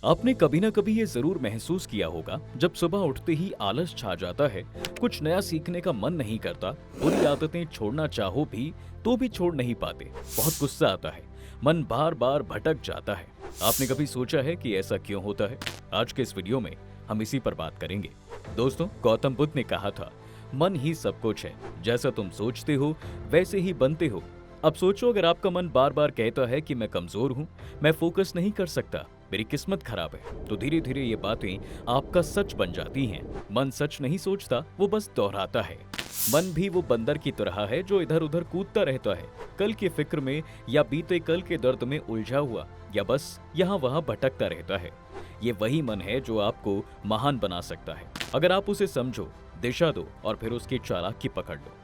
आपने कभी ना कभी ये जरूर महसूस किया होगा, जब सुबह उठते ही आलस छा जाता है, कुछ नया सीखने का मन नहीं करता, बुरी आदतें छोड़ना चाहो भी तो भी छोड़ नहीं पाते, बहुत गुस्सा आता है, मन बार बार भटक जाता है। आपने कभी सोचा है कि ऐसा क्यों होता है? आज के इस वीडियो में हम इसी पर बात करेंगे। दोस्तों, गौतम बुद्ध ने कहा था, मन ही सब कुछ है, जैसा तुम सोचते हो वैसे ही बनते हो। अब सोचो, अगर आपका मन बार बार कहता है कि मैं कमजोर हूँ, मैं फोकस नहीं कर सकता, मेरी किस्मत खराब है, तो धीरे धीरे ये बातें आपका सच बन जाती हैं। मन सच नहीं सोचता, वो बस दोहराता है। मन भी वो बंदर की तरह है जो इधर उधर कूदता रहता है, कल की फिक्र में या बीते कल के दर्द में उलझा हुआ, या बस यहाँ वहाँ भटकता रहता है। ये वही मन है जो आपको महान बना सकता है, अगर आप उसे समझो, दिशा दो और फिर उसकी चालाकी पकड़ लो।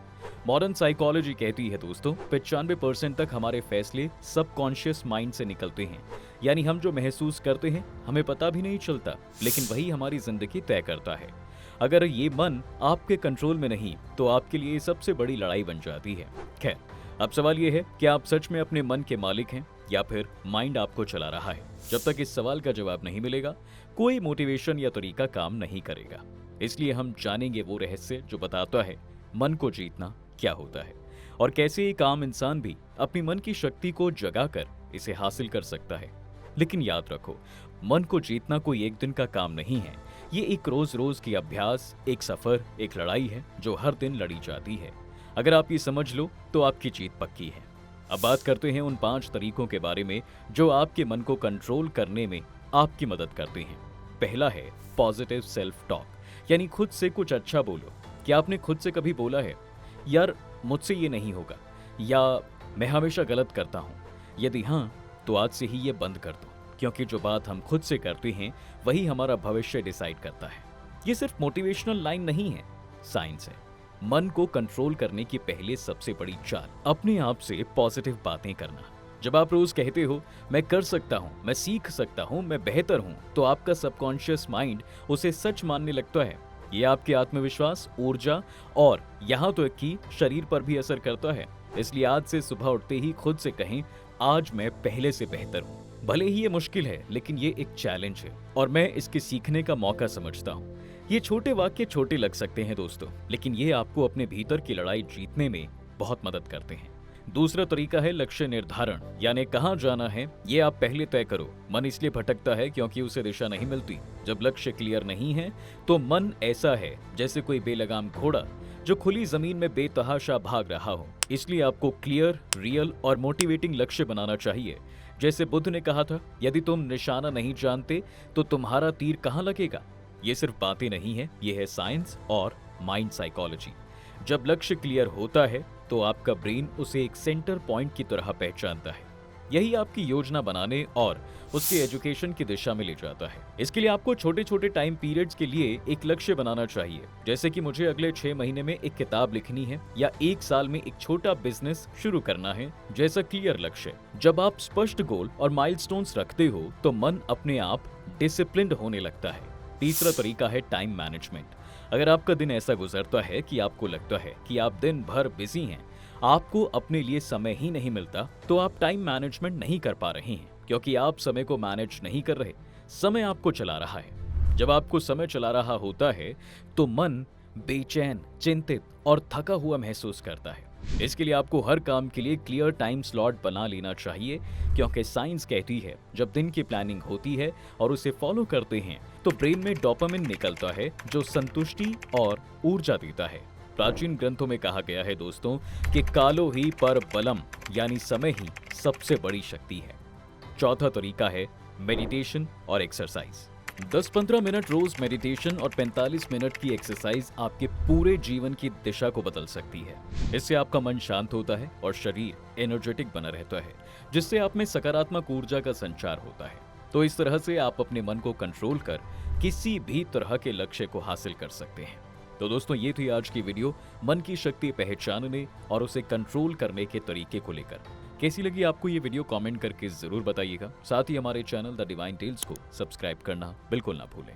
मॉडर्न साइकोलॉजी कहती है दोस्तों, 95% तक हमारे फैसले सबकॉन्शियस माइंड से निकलते हैं। यानी हम जो महसूस करते हैं हमें पता भी नहीं चलता, लेकिन वही हमारी जिंदगी तय करता है। अगर ये मन आपके कंट्रोल में नहीं तो आपके लिए सबसे बड़ी लड़ाई बन जाती है। खैर, अब सवाल ये है कि आप सच में अपने मन के मालिक हैं या फिर माइंड आपको चला रहा है? जब तक इस सवाल का जवाब नहीं मिलेगा, कोई मोटिवेशन या तरीका काम नहीं करेगा। इसलिए हम जानेंगे वो रहस्य जो बताता है मन को जीतना क्या होता है, और कैसे एक आम इंसान भी अपनी मन की शक्ति को जगाकर इसे हासिल कर सकता है। लेकिन याद रखो, मन को जीतना कोई एक दिन का काम नहीं है। ये एक रोज रोज की अभ्यास, एक सफर, एक लड़ाई है जो हर दिन लड़ी जाती है। अगर आप ये समझ लो तो आपकी जीत पक्की है। अब बात करते हैं उन 5 तरीकों के बारे में जो आपके मन को कंट्रोल करने में आपकी मदद करते हैं। पहला है पॉजिटिव सेल्फ टॉक, यानी खुद से कुछ अच्छा बोलो। क्या आपने खुद से कभी बोला है, यार मुझसे ये नहीं होगा, या मैं हमेशा गलत करता हूँ? यदि हाँ, तो आज से ही ये बंद कर दो, क्योंकि जो बात हम खुद से करते हैं वही हमारा भविष्य डिसाइड करता है। ये सिर्फ मोटिवेशनल लाइन नहीं है, साइंस है। मन को कंट्रोल करने की पहले सबसे बड़ी चाल अपने आप से पॉजिटिव बातें करना। जब आप रोज कहते हो मैं कर सकता हूँ, मैं सीख सकता हूँ, मैं बेहतर हूँ, तो आपका सबकॉन्शियस माइंड उसे सच मानने लगता है। ये आपके आत्मविश्वास, ऊर्जा और यहाँ तो कि शरीर पर भी असर करता है। इसलिए आज से सुबह उठते ही खुद से कहें, आज मैं पहले से बेहतर हूँ। भले ही ये मुश्किल है, लेकिन ये एक चैलेंज है और मैं इसके सीखने का मौका समझता हूँ। ये छोटे वाक्य छोटे लग सकते हैं दोस्तों, लेकिन ये आपको अपने भीतर की लड़ाई जीतने में बहुत मदद करते हैं। दूसरा तरीका है लक्ष्य निर्धारण, यानी कहाँ जाना है ये आप पहले तय करो। मन इसलिए भटकता है क्योंकि उसे दिशा नहीं मिलती। जब लक्ष्य क्लियर नहीं है तो मन ऐसा है जैसे कोई बेलगाम घोड़ा जो खुली जमीन में बेतहाशा भाग रहा हो। इसलिए आपको क्लियर, रियल और मोटिवेटिंग लक्ष्य बनाना चाहिए। जैसे बुद्ध ने कहा था, यदि तुम निशाना नहीं जानते तो तुम्हारा तीर कहाँ लगेगा। ये सिर्फ बातें नहीं है, ये है साइंस और माइंड साइकोलॉजी। जब लक्ष्य क्लियर होता है तो आपका ब्रेन उसे एक सेंटर पॉइंट की तरह पहचानता है। यही आपकी योजना बनाने और उसके एजुकेशन की दिशा में ले जाता है। इसके लिए आपको छोटे छोटे टाइम पीरियड्स के लिए एक लक्ष्य बनाना चाहिए, जैसे कि मुझे अगले 6 महीने में एक किताब लिखनी है या 1 साल में एक छोटा बिजनेस शुरू करना है, जैसा क्लियर लक्ष्य। जब आप स्पष्ट गोल और माइलस्टोन्स रखते हो तो मन अपने आप डिसिप्लिन्ड होने लगता है। तीसरा तरीका है टाइम मैनेजमेंट। अगर आपका दिन ऐसा गुजरता है कि आपको लगता है कि आप दिन भर बिजी हैं, आपको अपने लिए समय ही नहीं मिलता, तो आप टाइम मैनेजमेंट नहीं कर पा रहे हैं, क्योंकि आप समय को मैनेज नहीं कर रहे, समय आपको चला रहा है। जब आपको समय चला रहा होता है तो मन बेचैन, चिंतित और थका हुआ महसूस करता है। इसके लिए आपको हर काम के लिए क्लियर टाइम स्लॉट बना लेना चाहिए, क्योंकि साइंस कहती है जब दिन की प्लानिंग होती है और उसे फॉलो करते हैं तो ब्रेन में डोपामिन निकलता है जो संतुष्टि और ऊर्जा देता है। प्राचीन ग्रंथों में कहा गया है दोस्तों कि कालो ही पर बलम, यानी समय ही सबसे बड़ी शक्ति है। चौथा तरीका है मेडिटेशन और एक्सरसाइज। 10-15 मिनट रोज मेडिटेशन और 45 मिनट की एक्सरसाइज आपके पूरे जीवन की दिशा को बदल सकती है। इससे आपका मन शांत होता है और शरीर एनर्जेटिक बना रहता है, जिससे आप में सकारात्मक ऊर्जा का संचार होता है। तो इस तरह से आप अपने मन को कंट्रोल कर किसी भी तरह के लक्ष्य को हासिल कर सकते हैं। तो दोस्तों, ये थी आज की वीडियो मन की शक्ति पहचानने और उसे कंट्रोल करने के तरीके को लेकर। कैसी लगी आपको ये वीडियो कमेंट करके जरूर बताइएगा। साथ ही हमारे चैनल द डिवाइन टेल्स को सब्सक्राइब करना बिल्कुल ना भूलें।